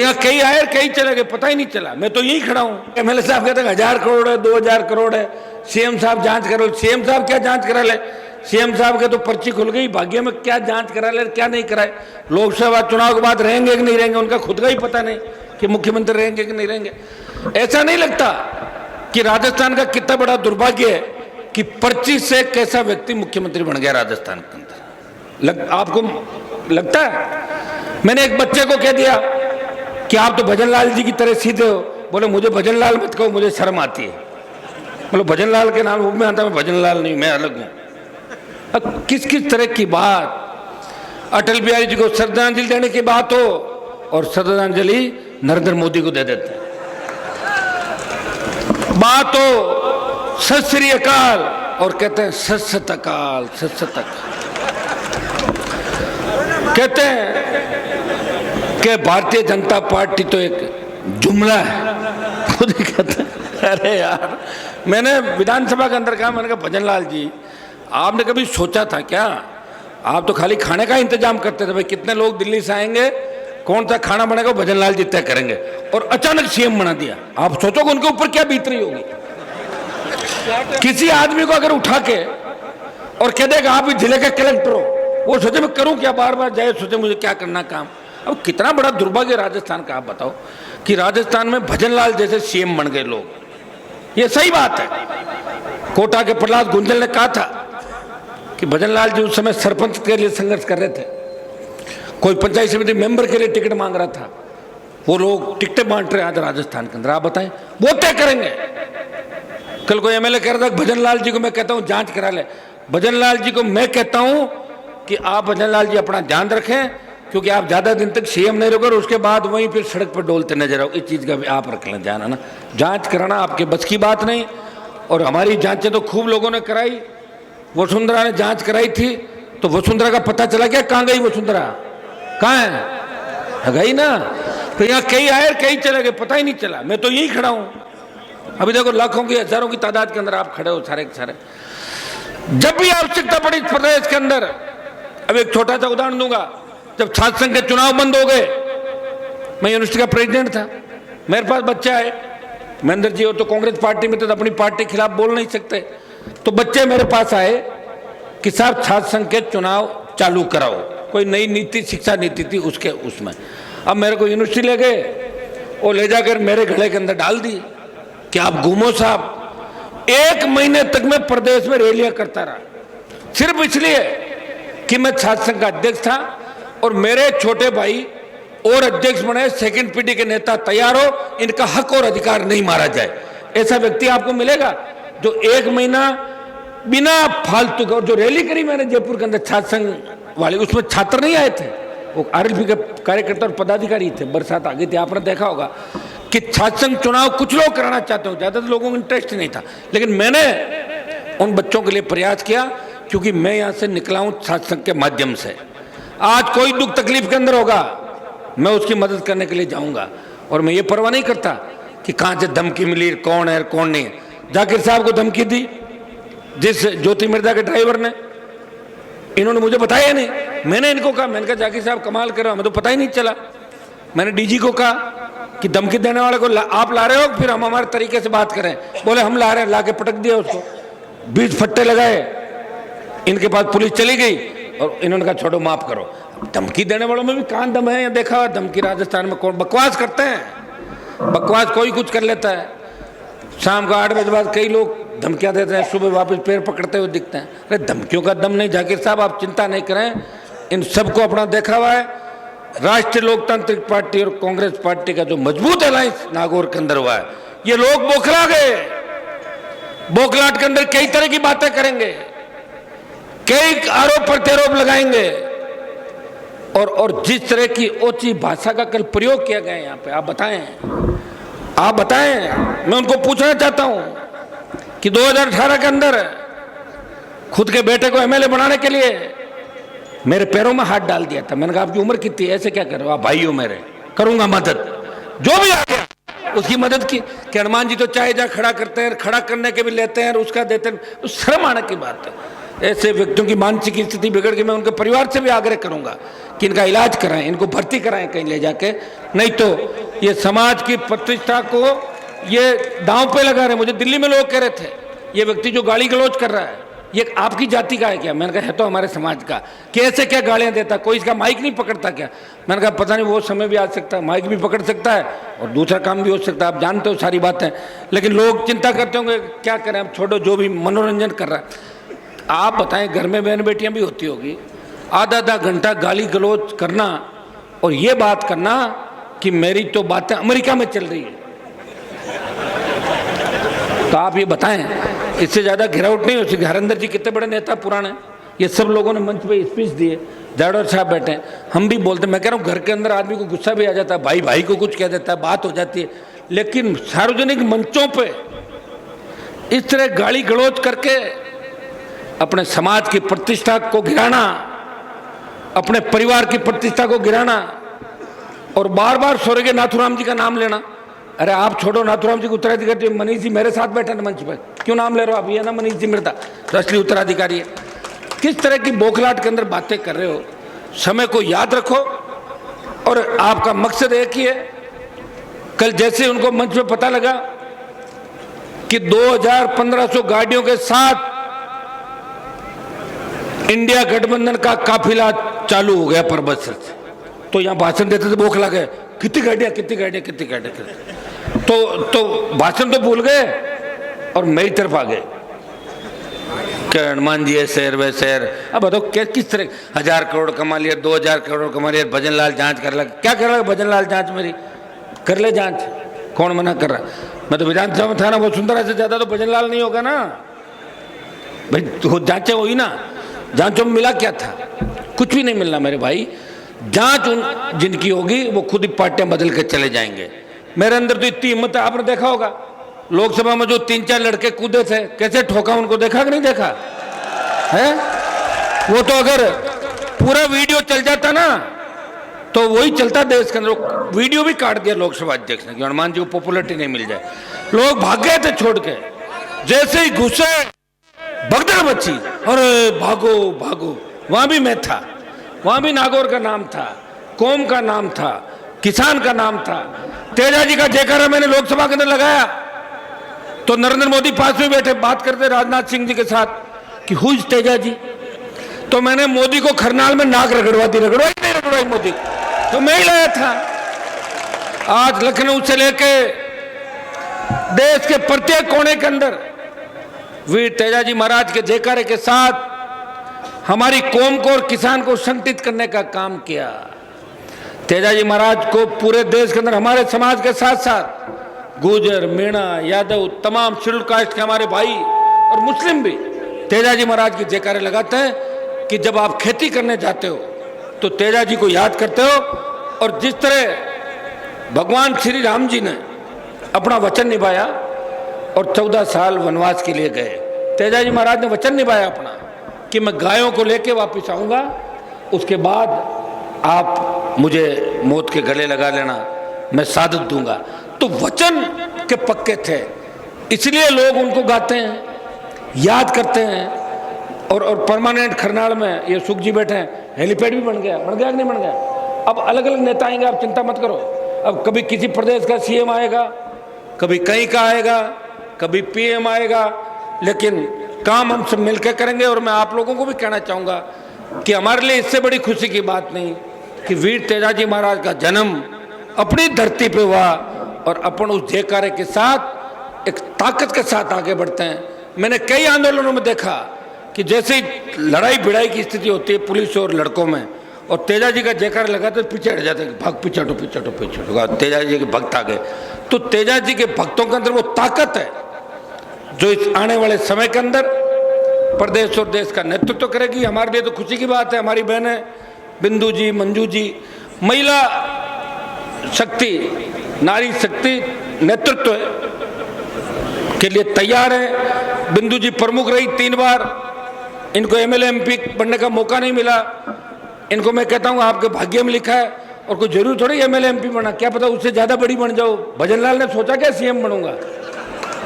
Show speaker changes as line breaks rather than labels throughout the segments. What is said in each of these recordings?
यहाँ कई आए कई चले गए, पता ही नहीं चला। मैं तो यहीं खड़ा हूँ। एमएलए साहब कहते हैं 1000 करोड़ है, 2000 करोड़ है, सीएम साहब जांच करो। सीएम साहब क्या जांच करा ले? सीएम साहब के तो पर्ची खुल गई, भाग्य में क्या जांच करा ले क्या नहीं कराए। लोकसभा चुनाव के बाद रहेंगे कि नहीं रहेंगे उनका खुद का ही पता नहीं कि मुख्यमंत्री रहेंगे कि नहीं रहेंगे। ऐसा नहीं लगता कि राजस्थान का कितना बड़ा दुर्भाग्य है कि पर्ची से कैसा व्यक्ति मुख्यमंत्री बन गया राजस्थान के अंदर। आपको लगता है? मैंने एक बच्चे को कह दिया कि आप तो भजनलाल जी की तरह सीधे हो। बोले मुझे भजनलाल मत कहो, मुझे शर्म आती है। बोलो भजनलाल के नाम में आता, मैं भजनलाल नहीं, मैं अलग हूं। अब किस किस तरह की बात। अटल बिहारी जी को श्रद्धांजलि देने की बात हो और श्रद्धांजलि नरेंद्र मोदी को दे देते हैं। बात हो सत श्री अकाल और कहते हैं सत सत अकाल, सत सत अकाल। कहते हैं कि भारतीय जनता पार्टी तो एक जुमला है। खुद ही कहते हैं अरे यार, मैंने विधानसभा के अंदर कहा, मैंने कहा भजनलाल जी आपने कभी सोचा था क्या? आप तो खाली खाने का इंतजाम करते थे, भाई कितने लोग दिल्ली से आएंगे, कौन सा खाना बनेगा भजनलाल जी तय करेंगे, और अचानक सीएम बना दिया। आप सोचोगे उनके ऊपर क्या बीत रही होगी। किसी आदमी को अगर उठा के और कह देगा आप जिले के कलेक्टर हो, वो सोचे मैं करूं क्या, बार बार जाए सोचे मुझे क्या करना काम। अब कितना बड़ा दुर्भाग्य राजस्थान का। आप बताओ कि राजस्थान में भजनलाल जैसे सीएम बन गए लोग। ये सही बात है। कोटा के प्रहलाद गुंजल ने कहा था कि भजनलाल जी उस समय सरपंच के लिए संघर्ष कर रहे थे, कोई पंचायत समिति मेंबर के लिए टिकट मांग रहा था, वो लोग टिकटें बांट रहे आज राजस्थान के अंदर। आप बताएं वो तय करेंगे। कल कोई एमएलए कह रहा था भजनलाल जी को मैं कहता हूं जांच करा ले। भजनलाल जी को मैं कहता हूं कि आप भजनलाल जी अपना ध्यान रखें, क्योंकि आप ज्यादा दिन तक सीएम नहीं रहोगे और उसके बाद वहीं फिर सड़क पर डोलते नजर आओ। इस चीज का भी आप रख लें ध्यान, है ना। जांच कराना आपके बस की बात नहीं। और हमारी जांचें तो खूब लोगों ने कराई। वसुंधरा ने जांच कराई थी तो वसुंधरा का पता चला क्या? कहां गई वसुंधरा? कहां है? गई ना। तो यहाँ कई आए कई चले गए, पता ही नहीं चला। मैं तो यहीं खड़ा हूं। अभी देखो लाखों की हजारों की तादाद के अंदर आप खड़े हो सारे के सारे। जब भी आवश्यकता पड़ी प्रदेश के अंदर, अब एक छोटा सा उदाहरण दूंगा। जब छात्र संघ के चुनाव बंद हो गए, मैं यूनिवर्सिटी का प्रेसिडेंट था, मेरे पास बच्चे आए, महेंद्र जी हो तो कांग्रेस पार्टी में थे तो अपनी पार्टी के खिलाफ बोल नहीं सकते, तो बच्चे मेरे पास आए कि साहब छात्र संघ के चुनाव चालू कराओ। कोई नई नीति, शिक्षा नीति थी उसके उसमें। अब मेरे को यूनिवर्सिटी ले गए और ले जाकर मेरे गले के अंदर डाल दी कि आप घूमो साहब। 1 महीने तक मैं प्रदेश में रैलियां करता रहा, सिर्फ इसलिए कि मैं छात्र संघ का अध्यक्ष था और मेरे छोटे भाई और अध्यक्ष बने, सेकंड पीढ़ी के नेता तैयार हो, इनका हक और अधिकार नहीं मारा जाए। ऐसा व्यक्ति आपको मिलेगा जो 1 महीना बिना फालतू का। और जो रैली करी मैंने जयपुर के अंदर छात्र संघ वाले, उसमें छात्र नहीं आए थे, वो आरएलपी के कार्यकर्ता और पदाधिकारी थे। बरसात आ गई थी, आपने देखा होगा कि छात्र संघ चुनाव कुछ लोग कराना चाहते हो, ज्यादातर लोगों को इंटरेस्ट नहीं था, लेकिन मैंने उन बच्चों के लिए प्रयास किया, क्योंकि मैं यहां से निकला हूं छात्र संघ के माध्यम से। आज कोई दुख तकलीफ के अंदर होगा, मैं उसकी मदद करने के लिए जाऊंगा। और मैं ये परवाह नहीं करता कि कहां से धमकी मिली, कौन है कौन नहीं है। जाकिर साहब को धमकी दी जिस ज्योति मिर्जा के ड्राइवर ने, इन्होंने मुझे बताया नहीं। मैंने इनको कहा, मैंने कहा जाकिर साहब कमाल कर रहे हो, हमें तो पता ही नहीं चला। मैंने डीजी को कहा कि धमकी देने वाले को आप ला रहे हो, फिर हम हमारे तरीके से बात करें। बोले हम ला रहे हैं, ला के पटक दिया उसको, 20 फट्टे लगाए, इनके पास पुलिस चली गई और इन्होंने कहा छोड़ो माफ करो। धमकी देने वालों में भी कहां दम है? देखा हुआ धमकी राजस्थान में कौन बकवास करते हैं। बकवास कोई कुछ कर लेता है। शाम को 8 बजे बाद कई लोग धमकियां देते हैं, सुबह वापस पैर पकड़ते हुए दिखते हैं। अरे धमकियों का दम नहीं। जाकिर साहब आप चिंता नहीं करें, इन सबको अपना देखा हुआ है। राष्ट्रीय लोकतांत्रिक पार्टी और कांग्रेस पार्टी का जो मजबूत अलायंस नागौर के अंदर हुआ है, ये लोग बौखला गए। बौखलाहट के अंदर कई तरह की बातें करेंगे, कई आरोप प्रत्यारोप लगाएंगे, और जिस तरह की ओछी भाषा का कल प्रयोग किया गया यहाँ पे, आप बताएं। मैं उनको पूछना चाहता हूं कि 2018 के अंदर खुद के बेटे को एमएलए बनाने के लिए मेरे पैरों में हाथ डाल दिया था। मैंने कहा आपकी उम्र कितनी है, ऐसे क्या कर रहे हो आप? भाई हो मेरे, करूंगा मदद, जो भी आ गया उसकी मदद की। कि हनुमान जी तो चाहे जहां खड़ा करते हैं, खड़ा करने के भी लेते हैं, उसका देते हैं। शर्म आने की बात है। ऐसे व्यक्तियों की मानसिक स्थिति बिगड़ गई, मैं उनके परिवार से भी आग्रह करूंगा कि इनका इलाज कराएं, इनको भर्ती कराएं कहीं ले जाके, नहीं तो ये समाज की प्रतिष्ठा को ये दांव पे लगा रहे। मुझे दिल्ली में लोग कह रहे थे, ये व्यक्ति जो गाली गलौज कर रहा है ये आपकी जाति का है क्या? मैंने कहा है तो हमारे समाज का। कैसे क्या गालियां देता, कोई इसका माइक नहीं पकड़ता क्या? मैंने कहा पता नहीं, वो समय भी आ सकता है, माइक भी पकड़ सकता है और दूसरा काम भी हो सकता है, आप जानते हो सारी बातें। लेकिन लोग चिंता करते होंगे क्या करें, अब छोड़ो, जो भी मनोरंजन कर रहा है। आप बताएं, घर में बहन बेटियां भी होती होगी, आधा आधा घंटा गाली गलौज करना और ये बात करना कि मेरी तो बातें अमेरिका में चल रही है, तो आप ये बताएं, इससे ज्यादा गिरावट नहीं हो सकती। हरिंदर जी कितने बड़े नेता पुराने, ये सब लोगों ने मंच पे स्पीच दिए, जाडौर साहब बैठे, हम भी बोलते। मैं कह रहा हूँ घर के अंदर आदमी को गुस्सा भी आ जाता है, भाई भाई को कुछ कह देता है, बात हो जाती है, लेकिन सार्वजनिक मंचों पे इस तरह गाली गलौज करके अपने समाज की प्रतिष्ठा को गिराना, अपने परिवार की प्रतिष्ठा को गिराना और बार बार स्वर्गीय नाथूराम जी का नाम लेना। अरे आप छोड़ो, नाथूराम जी को उत्तराधिकारी मनीष जी मेरे साथ बैठे ना मंच पर, क्यों नाम ले रहे हो आप? ये ना मनीष जी मृदा तो असली उत्तराधिकारी है। किस तरह की बौखलाहट के अंदर बातें कर रहे हो? समय को याद रखो और आपका मकसद एक ही है। कल जैसे उनको मंच में पता लगा कि 2500 गाड़ियों के साथ इंडिया गठबंधन का काफिला चालू हो गया परबत से, तो यहां भाषण देते थे बौखला गए, कितनी गाड़ियां कितनी गाड़ियां कितनी गाड़ियां, तो भाषण तो भूल गए और मेरी तरफ आ गए कि हनुमान जी है शहर वे शहर। अब बताओ किस तरह 1000 करोड़ कमा लिया, 2000 करोड़ कमा लिया, भजन लाल जांच कर लगा। क्या कर रहा है भजन लाल? जांच मेरी कर ले जांच, कौन मना कर रहा? मैं तो विधानसभा में था ना, वो सुंदरा से ज्यादा तो भजन लाल नहीं होगा ना भाई, तो जांचें हुई ना, जांचों में मिला क्या था? कुछ भी नहीं मिलना मेरे भाई। जांच उन जिनकी होगी वो खुद ही पार्टियां बदल के चले जाएंगे। मेरे अंदर तो इतनी हिम्मत है, आपने देखा होगा लोकसभा में जो 3-4 लड़के कूदे थे, कैसे ठोका उनको, देखा कि नहीं देखा है? वो तो अगर पूरा वीडियो चल जाता ना तो वही चलता देश के अंदर। वीडियो भी काट दिया लोकसभा अध्यक्ष ने कि हनुमान जी को पॉपुलरिटी नहीं मिल जाए। लोग भाग गए थे छोड़ के, जैसे ही घुसे भगदड़ मची, अरे भागो भागो। वहां भी मैं था, वहां भी नागौर का नाम था, कौम का नाम था, किसान का नाम था। तेजा जी का जयकारा मैंने लोकसभा के अंदर लगाया तो नरेंद्र मोदी पास में बैठे बात करते राजनाथ सिंह जी के साथ कि हुई तेजा जी, तो मैंने मोदी को खरनाल में नाक रगड़वाई नहीं रगड़वाई मोदी, तो मैं ही लाया था। आज लखनऊ से लेके देश के प्रत्येक कोने के अंदर वीर तेजाजी महाराज के जयकारे के साथ हमारी कौम को और किसान को संगठित करने का काम किया। तेजाजी महाराज को पूरे देश के अंदर हमारे समाज के साथ साथ गुर्जर, मीणा, यादव, तमाम शेड्यूल कास्ट के हमारे भाई और मुस्लिम भी तेजाजी महाराज के जयकारे लगाते हैं कि जब आप खेती करने जाते हो तो तेजाजी को याद करते हो। और जिस तरह भगवान श्री राम जी ने अपना वचन निभाया और 14 साल वनवास के लिए गए, तेजाजी महाराज ने वचन निभाया अपना कि मैं गायों को लेके वापस आऊंगा, उसके बाद आप मुझे मौत के गले लगा लेना, मैं सादत दूंगा। तो वचन के पक्के थे, इसलिए लोग उनको गाते हैं, याद करते हैं। और परमानेंट खरनाल में ये सुख जी बैठे हैं, हेलीपैड भी बन गया कि नहीं बन गया? अब अलग अलग नेता आएंगे, आप चिंता मत करो। अब कभी किसी प्रदेश का सीएम आएगा, कभी कहीं का आएगा, कभी पीएम आएगा, लेकिन काम हम सब मिलकर करेंगे। और मैं आप लोगों को भी कहना चाहूँगा कि हमारे लिए इससे बड़ी खुशी की बात नहीं कि वीर तेजाजी महाराज का जन्म अपनी धरती पे हुआ और अपन उस जयकारे के साथ एक ताकत के साथ आगे बढ़ते हैं। मैंने कई आंदोलनों में देखा कि जैसे ही लड़ाई भिड़ाई की स्थिति होती है पुलिस और लड़कों में, और तेजाजी का जयकारा लगाते पीछे हट जाते, भाग पीछे हटो, तेजाजी के भक्त आ गए। तो तेजाजी के भक्तों के अंदर वो ताकत है जो इस आने वाले समय के अंदर प्रदेश और देश का नेतृत्व करेगी। हमारे लिए तो खुशी की बात है, हमारी बहनें बिंदु जी, मंजू जी, महिला शक्ति, नारी शक्ति नेतृत्व के लिए तैयार है। बिंदु जी प्रमुख रही 3 बार, इनको एमएलए एमपी बनने का मौका नहीं मिला। इनको मैं कहता हूँ आपके भाग्य में लिखा है, और कोई जरूर थोड़ी एमएलए एमपी बना, क्या पता उससे ज्यादा बड़ी बन जाओ। भजन लाल ने सोचा क्या सीएम बनूंगा,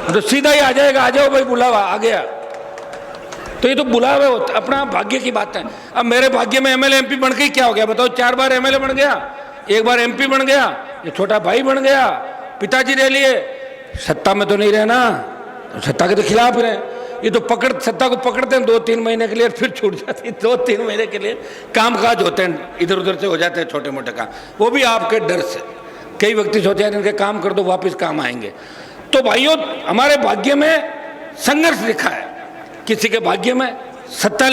तो सीधा ही आ जाएगा, आ जाओ भाई बुलावा, आ गया। तो ये तो बुलावे होता, अपना भाग्य की बात है। अब मेरे भाग्य में एमएलए एमपी बन के क्या हो गया बताओ? 4 बार एमएलए बन गया, 1 बार एमपी बन गया, ये छोटा भाई बन गया, पिताजी रह लिए, सत्ता में तो नहीं रहना, तो सत्ता के तो खिलाफ रहे। ये तो सत्ता को पकड़ते हैं 2-3 महीने के लिए, फिर छूट जाती है। 2-3 महीने के लिए कामकाज होते हैं, इधर उधर से हो जाते हैं छोटे मोटे काम, वो भी आपके डर से। कई व्यक्ति सोचते हैं इनके काम कर दो वापस काम आएंगे। तो भाइयों, हमारे भाग्य में संघर्ष लिखा है, किसी के भाग्य में सत्ता